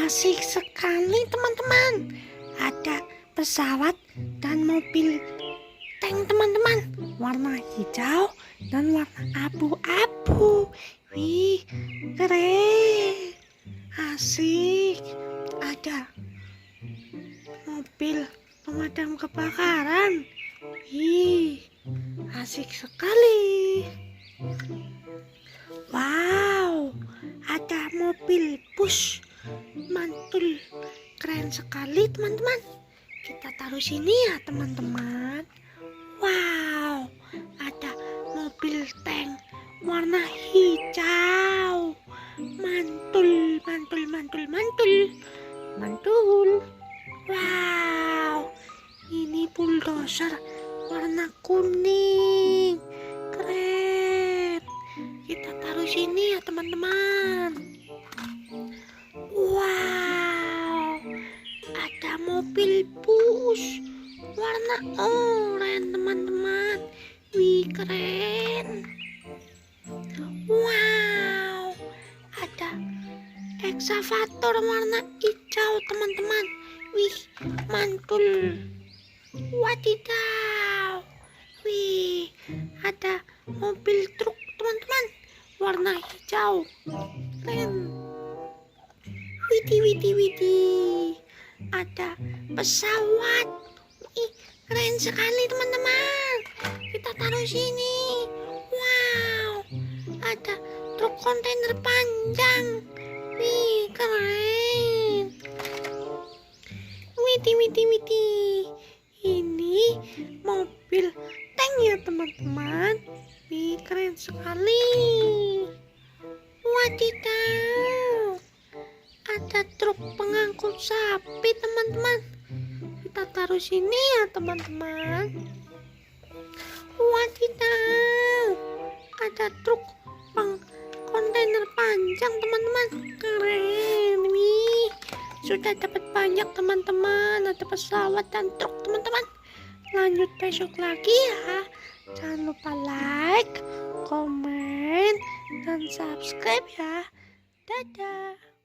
Asik sekali teman-teman. Ada pesawat dan mobil tank teman-teman. Warna hijau dan warna abu-abu. Wih, keren. Asik. Ada mobil pemadam kebakaran. Wih, asik sekali. Wow, ada mobil bus mantul, keren sekali teman-teman. Kita taruh sini ya teman-teman. Wow, ada mobil tank warna hijau, mantul mantul mantul mantul mantul. Wow, ini bulldozer warna kuning, keren. Kita taruh sini ya teman-teman. Wow, ada mobil bus warna oranye teman-teman. Wih, keren. Wow, ada eksavator warna hijau teman-teman. Wih, mantul. Wadidaw. Wih, ada mobil truk teman-teman warna hijau, keren. Widih widih widih, ada pesawat. Ih, keren sekali teman-teman. Kita taruh sini. Wow, ada truk kontainer panjang. Wih, keren. Widih widih widih, ini mobil tank ya teman-teman. Wih, keren sekali. Wadidaw, ada truk pengangkut sapi teman-teman. Kita taruh sini ya teman-teman. Wadidaw, ada truk kontainer panjang teman-teman, keren. Wih, sudah dapat banyak teman-teman. Ada pesawat dan truk teman-teman. Lanjut besok lagi ya. Jangan lupa like, komen, dan subscribe ya. Dadah.